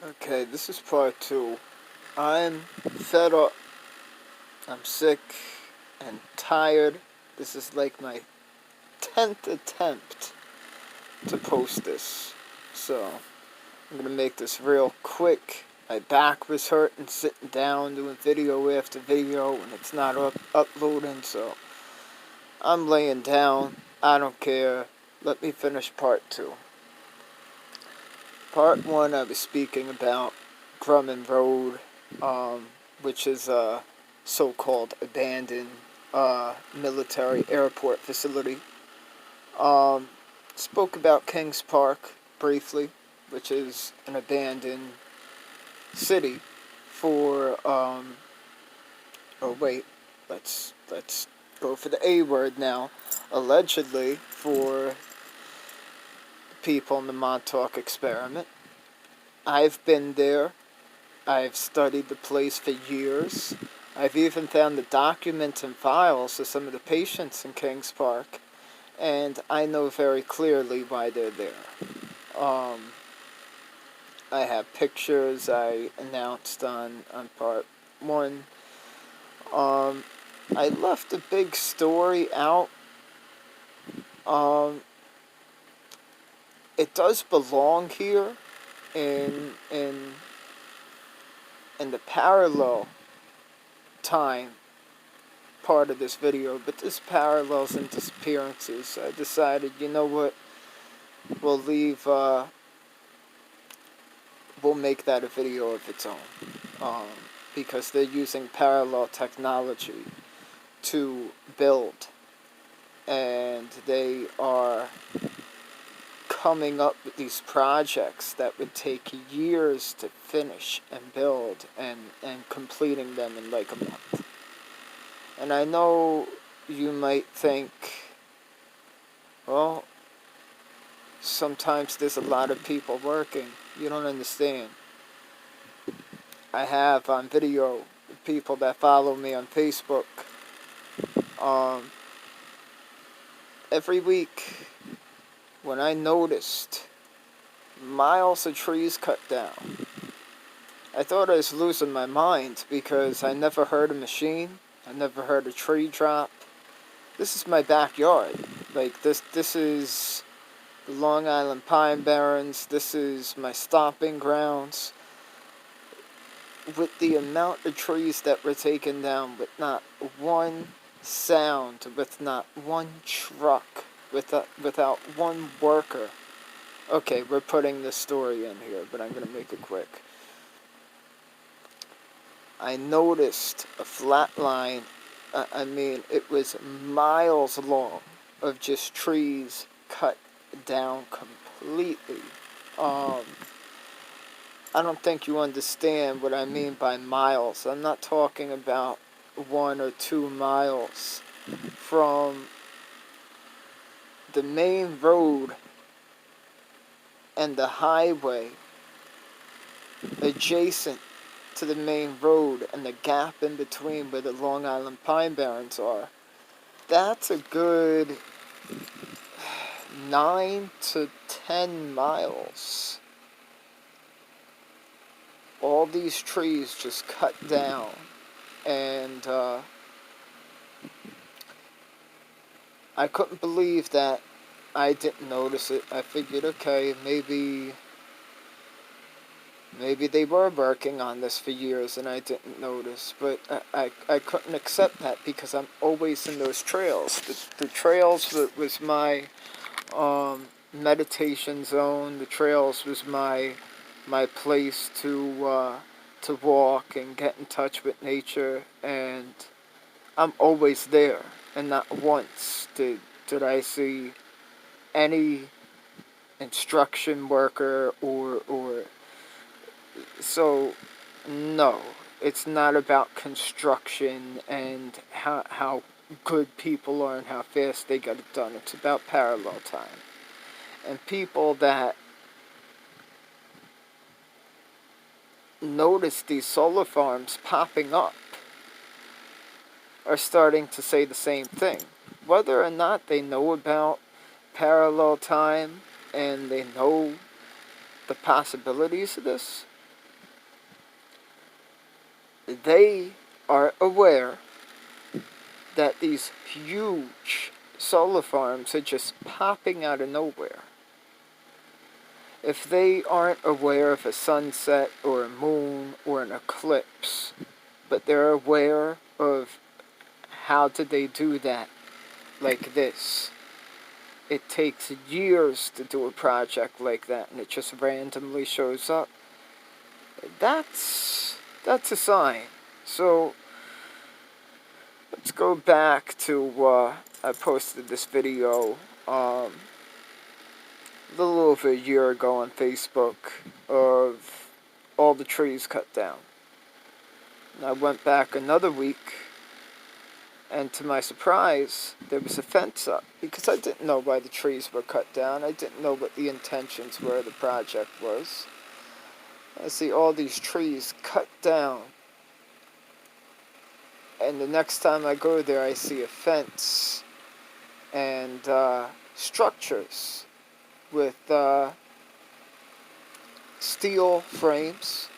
Okay, this is part 2. I'm fed up, I'm sick, and tired. This is like my 10th attempt to post this. So, I'm gonna make this real quick. My back was hurting sitting down doing video after video and it's not uploading, so I'm laying down. I don't care. Let me finish part 2. Part 1, I was speaking about Grumman Road, which is a so-called abandoned military airport facility. Spoke about Kings Park briefly, which is an abandoned city for, oh wait, let's go for the A word now. Allegedly for people in the Montauk experiment. I've been there. I've studied the place for years. I've even found the documents and files of some of the patients in Kings Park, and I know very clearly why they're there. I have pictures I announced on part 1. I left a big story out. It does belong here in the parallel time part of this video, but this parallels and disappearances. So I decided, you know what, we'll leave, we'll make that a video of its own, because they're using parallel technology to build, and they are coming up with these projects that would take years to finish and build, and completing them in like a month. And I know you might think, well, sometimes there's a lot of people working. You don't understand. I have on video people that follow me on Facebook. Every week, when I noticed miles of trees cut down, I thought I was losing my mind because I never heard a machine. I never heard a tree drop. This is my backyard. Like, this is the Long Island Pine Barrens. This is my stomping grounds. With the amount of trees that were taken down, with not one sound, with not one truck, without one worker. Okay, we're putting this story in here, but I'm going to make it quick. I noticed a flat line. I mean, it was miles long of just trees cut down completely. I don't think you understand what I mean by miles. I'm not talking about 1 or 2 miles from the main road and the highway adjacent to the main road and the gap in between where the Long Island Pine Barrens are. That's a good 9 to 10 miles. All these trees just cut down, and I couldn't believe that I didn't notice it. I figured, okay, maybe they were working on this for years and I didn't notice, but I couldn't accept that because I'm always in those trails. The trails was my meditation zone. The trails was my place to walk and get in touch with nature, and I'm always there. And not once did I see any instruction worker or so. No, it's not about construction and how good people are and how fast they get it done. It's about parallel time. And people that notice these solar farms popping up are starting to say the same thing. Whether or not they know about parallel time and they know the possibilities of this, they are aware that these huge solar farms are just popping out of nowhere. If they aren't aware of a sunset or a moon or an eclipse, but they're aware of how did they do that like this. It takes years to do a project like that, and it just randomly shows up. That's a sign. So let's go back to I posted this video a little over a year ago on Facebook of all the trees cut down. And I went back another week, and to my surprise, there was a fence up, because I didn't know why the trees were cut down. I didn't know what the intentions were of the project was. I see all these trees cut down, and the next time I go there, I see a fence and structures with steel frames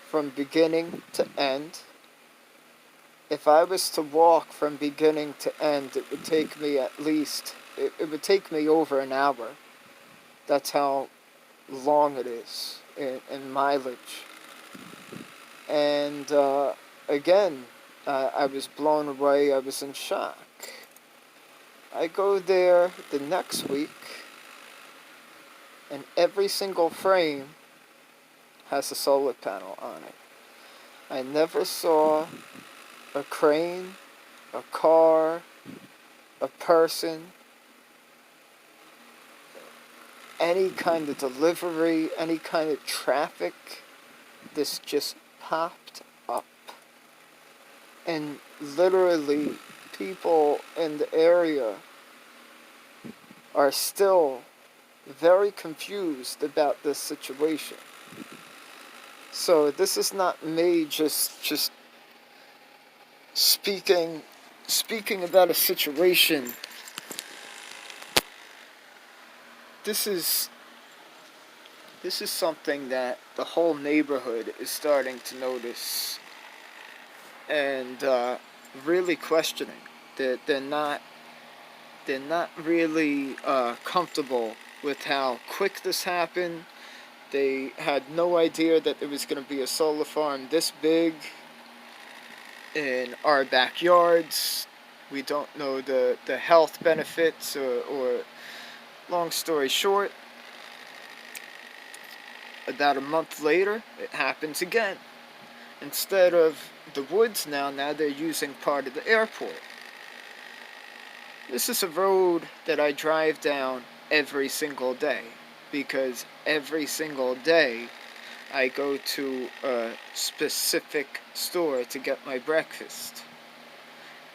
from beginning to end. If I was to walk from beginning to end, it would take me at least, it would take me over an hour. That's how long it is in mileage. And again, I was blown away. I was in shock. I go there the next week, and every single frame has a solar panel on it. I never saw a crane, a car, a person, any kind of delivery, any kind of traffic. This just popped up. And literally, people in the area are still very confused about this situation. So this is not me just speaking about a situation. This is something that the whole neighborhood is starting to notice and really questioning. They're not really comfortable with how quick this happened. They had no idea that there was going to be a solar farm this big in our backyards. We don't know the health benefits or long story short, about a month later, it happens again. Instead of the woods now they're using part of the airport. This is a road that I drive down every single day, because every single day I go to a specific store to get my breakfast.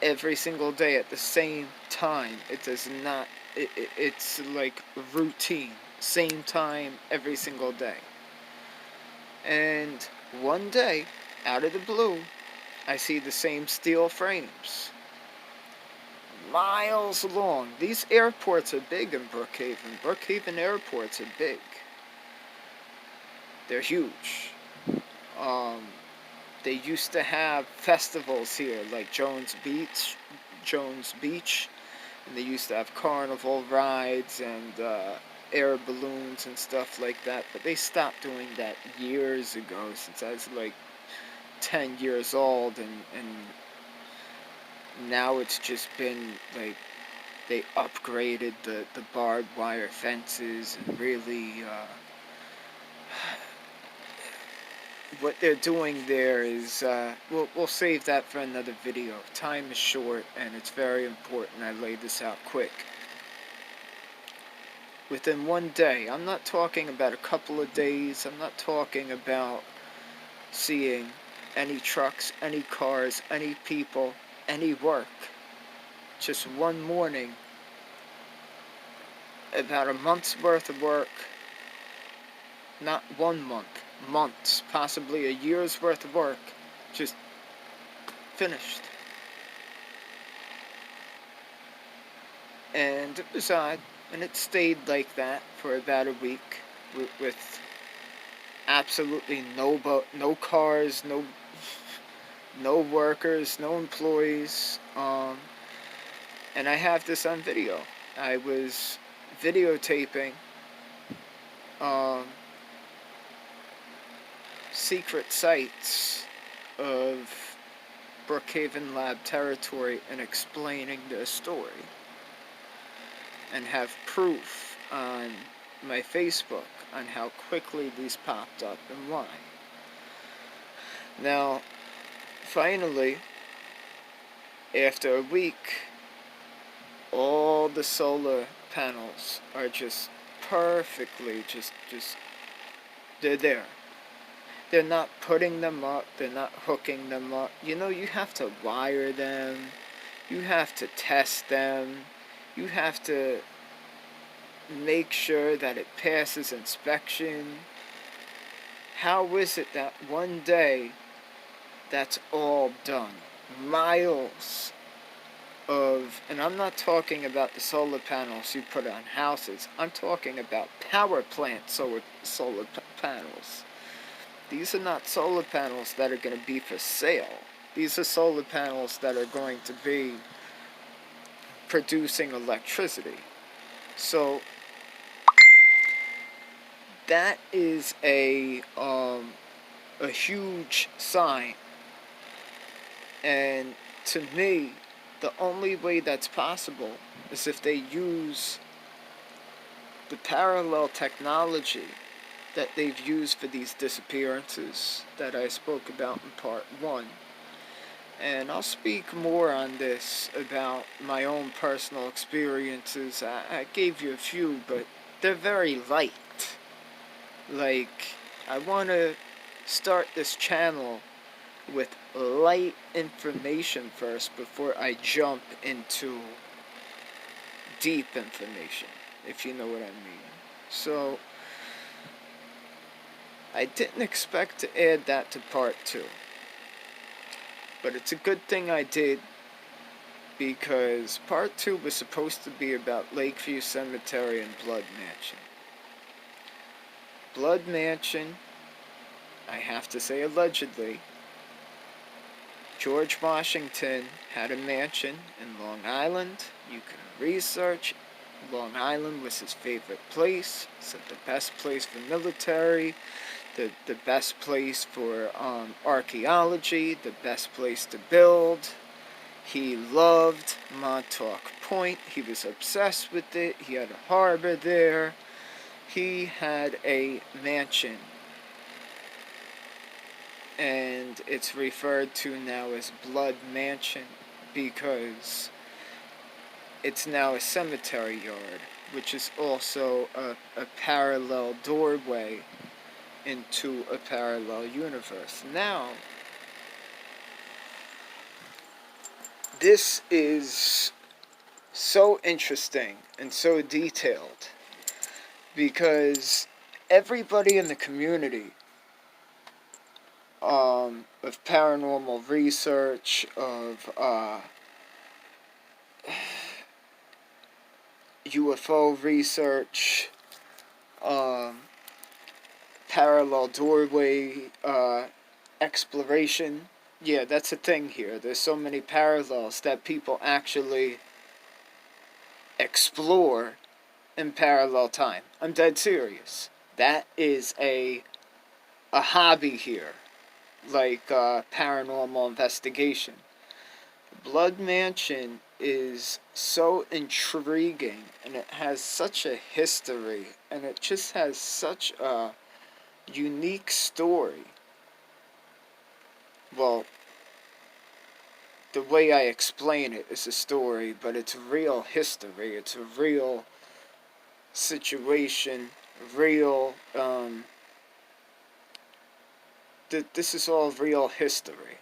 Every single day at the same time. It does not, it's like routine. Same time every single day. And one day, out of the blue, I see the same steel frames. Miles long. These airports are big in Brookhaven. Brookhaven airports are big. They're huge. They used to have festivals here, like Jones Beach, and they used to have carnival rides and air balloons and stuff like that, but they stopped doing that years ago, since I was like 10 years old, and now it's just been like they upgraded the barbed wire fences and really what they're doing there is we'll save that for another video. Time is short and it's very important I lay this out quick. Within one day, I'm not talking about a couple of days, I'm not talking about seeing any trucks, any cars, any people, any work. Just one morning, about a month's worth of work, not 1 month, months, possibly a year's worth of work, just finished. And it was odd, and it stayed like that for about a week with absolutely no cars, no workers, no employees. And I have this on video. I was videotaping um, secret sites of Brookhaven lab territory and explaining the story, and have proof on my Facebook on how quickly these popped up and why. Now, finally, after a week, all the solar panels are just perfectly, they're there. They're not putting them up, they're not hooking them up. You know, you have to wire them, you have to test them, you have to make sure that it passes inspection. How is it that one day that's all done? Miles of, and I'm not talking about the solar panels you put on houses, I'm talking about power plant solar panels. These are not solar panels that are going to be for sale. These are solar panels that are going to be producing electricity. So that is a huge sign. And to me, the only way that's possible is if they use the parallel technology that they've used for these disappearances that I spoke about in part 1. And I'll speak more on this about my own personal experiences. I gave you a few, but they're very light. Like, I want to start this channel with light information first before I jump into deep information, if you know what I mean. So, I didn't expect to add that to part 2. But it's a good thing I did, because part 2 was supposed to be about Lakeview Cemetery and Blood Mansion. Blood Mansion, I have to say allegedly, George Washington had a mansion in Long Island. You can research. Long Island was his favorite place. Said the best place for military, the best place for archaeology, the best place to build. He loved Montauk Point. He was obsessed with it. He had a harbor there. He had a mansion, and it's referred to now as Blood Mansion because it's now a cemetery yard, which is also a parallel doorway into a parallel universe. Now, this is so interesting and so detailed because everybody in the community of paranormal research, of UFO research, parallel doorway exploration. Yeah, that's a thing here. There's so many parallels that people actually explore in parallel time. I'm dead serious. That is a hobby here, like paranormal investigation. Blood Mansion is so intriguing, and it has such a history, and it just has such a unique story. Well, the way I explain it is a story, but it's real history. It's a real situation, real, this is all real history.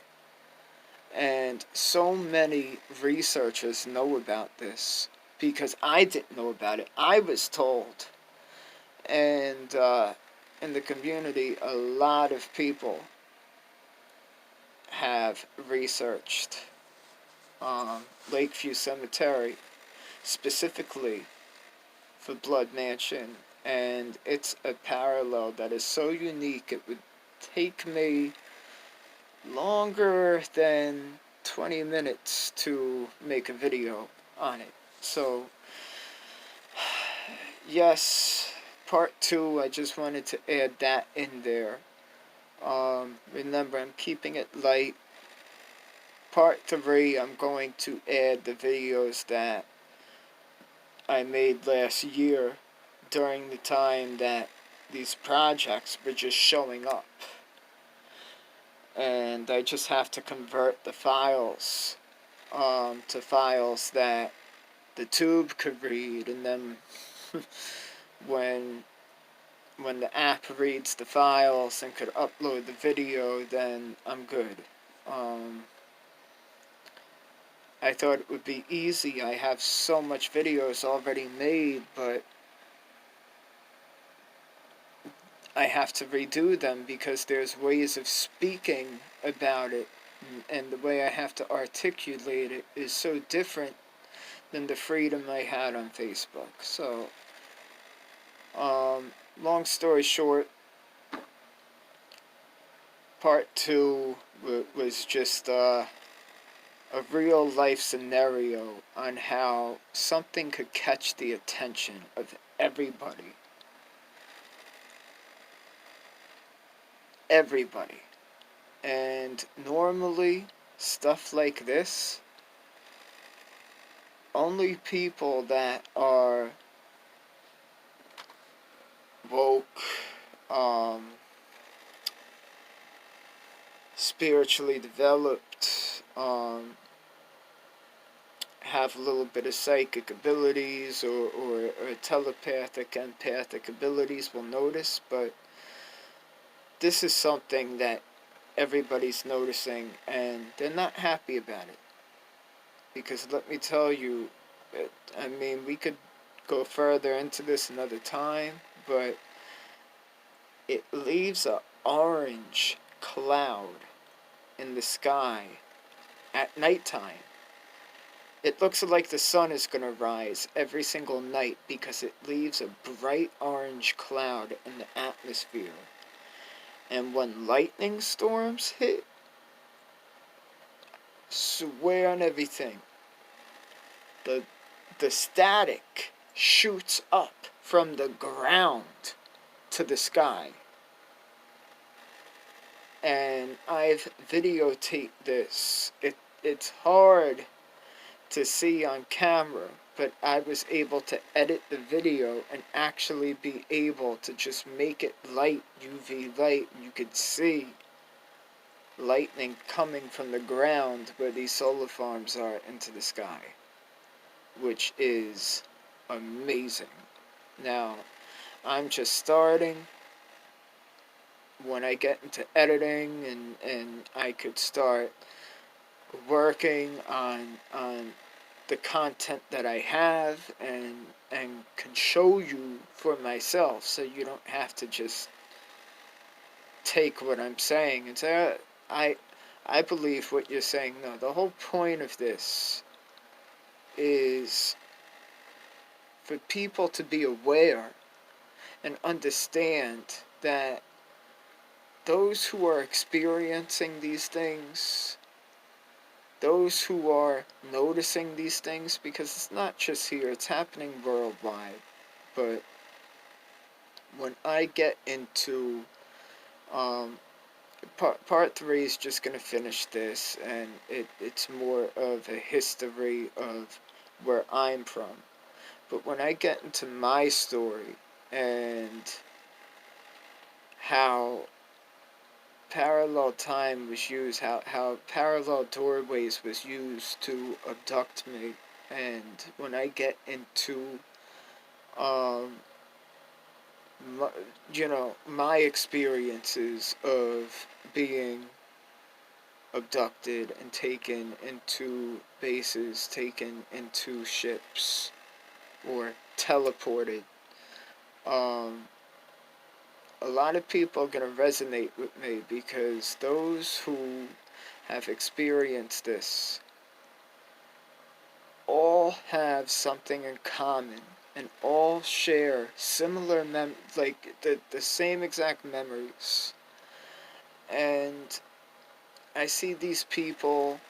And so many researchers know about this because I didn't know about it. I was told. And in the community, a lot of people have researched Lakeview Cemetery specifically for Blood Mansion and it's a parallel that is so unique it would take me longer than 20 minutes to make a video on it. So, yes, part 2, I just wanted to add that in there. Remember, I'm keeping it light. Part 3, I'm going to add the videos that I made last year during the time that these projects were just showing up. And I just have to convert the files to files that the tube could read, and then when the app reads the files and could upload the video, then I'm good. I thought it would be easy. I have so much videos already made, but I have to redo them because there's ways of speaking about it, and the way I have to articulate it is so different than the freedom I had on Facebook. So, long story short, part 2 was just a real life scenario on how something could catch the attention of everybody. Everybody. And normally, stuff like this, only people that are woke, spiritually developed, have a little bit of psychic abilities or telepathic, empathic abilities will notice, but this is something that everybody's noticing, and they're not happy about it. Because let me tell you, I mean, we could go further into this another time, but it leaves an orange cloud in the sky at nighttime. It looks like the sun is going to rise every single night because it leaves a bright orange cloud in the atmosphere. And when lightning storms hit, swear on everything, the static shoots up from the ground to the sky. And I've videotaped this. It's hard to see on camera, but I was able to edit the video and actually be able to just make it light, UV light, and you could see lightning coming from the ground where these solar farms are into the sky, which is amazing. Now, I'm just starting. When I get into editing and I could start working on the content that I have and can show you for myself, so you don't have to just take what I'm saying and say, I believe what you're saying. No, the whole point of this is for people to be aware and understand that those who are experiencing these things, those who are noticing these things, because it's not just here, it's happening worldwide. But when I get into part 3 is just going to finish this, and it's more of a history of where I'm from. But when I get into my story and how parallel time was used, how parallel doorways was used to abduct me, and when I get into my experiences of being abducted and taken into bases, taken into ships, or teleported, a lot of people are going to resonate with me because those who have experienced this all have something in common. and all share similar like the same exact memories. And I see these people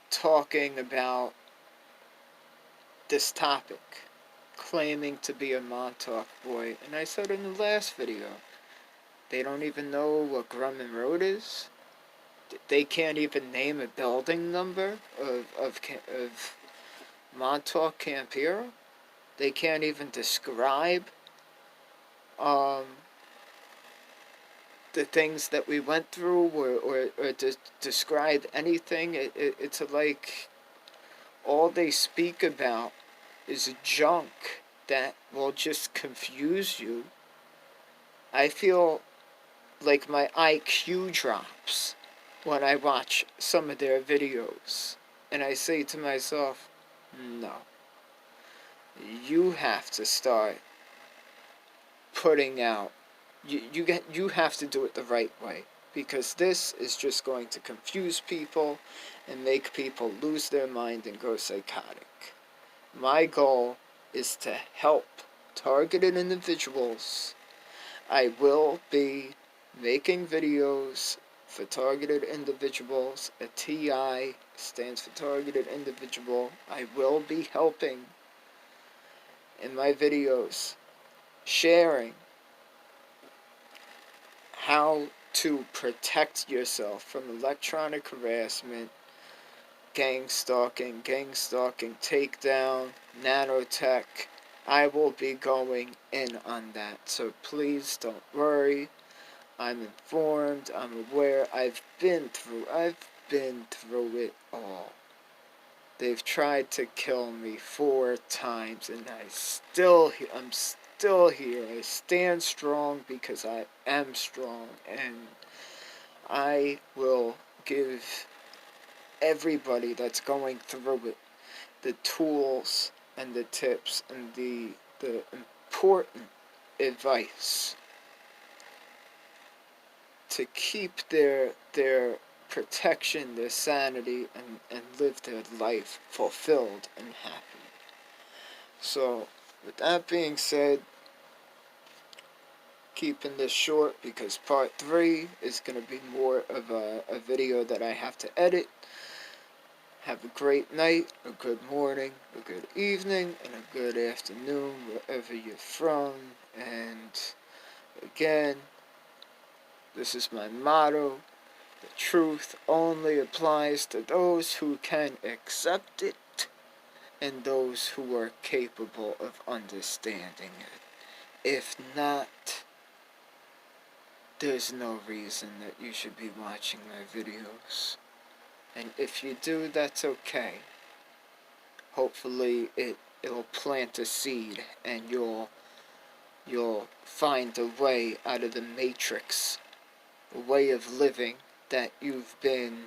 talking about this topic, claiming to be a Montauk boy, and I said in the last video, they don't even know what Grumman Road is. They can't even name a building number of Montauk Campira. They can't even describe the things that we went through, or describe anything. It's like all they speak about is junk that will just confuse you. I feel like my IQ drops when I watch some of their videos, and I say to myself, no, you have to start putting out, you have to do it the right way, because this is just going to confuse people and make people lose their mind and go psychotic. My goal is to help targeted individuals. I will be making videos for targeted individuals. A TI stands for targeted individual. I will be helping in my videos, sharing how to protect yourself from electronic harassment, gang stalking, takedown, nanotech. I will be going in on that, so please don't worry. I'm informed, I'm aware, I've been through it all. They've tried to kill me 4 times, and I'm still here. I stand strong because I am strong, and I will give everybody that's going through it the tools and the tips and the important advice to keep their protection, their sanity, and live their life fulfilled and happy. So, with that being said, keeping this short because part 3 is going to be more of a video that I have to edit. Have a great night, a good morning, a good evening, and a good afternoon wherever you're from. And again, this is my motto. The truth only applies to those who can accept it and those who are capable of understanding it. If not, there's no reason that you should be watching my videos. And if you do, that's okay. Hopefully it'll plant a seed and you'll find a way out of the matrix, a way of living that you've been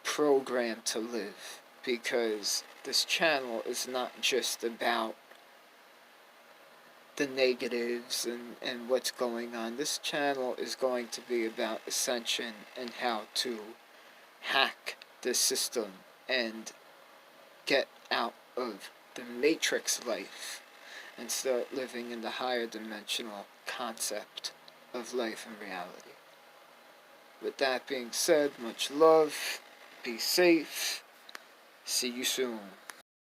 programmed to live. Because this channel is not just about the negatives and what's going on. This channel is going to be about ascension and how to hack the system and get out of the matrix life and start living in the higher dimensional concept of life and reality. With that being said, much love, be safe, see you soon.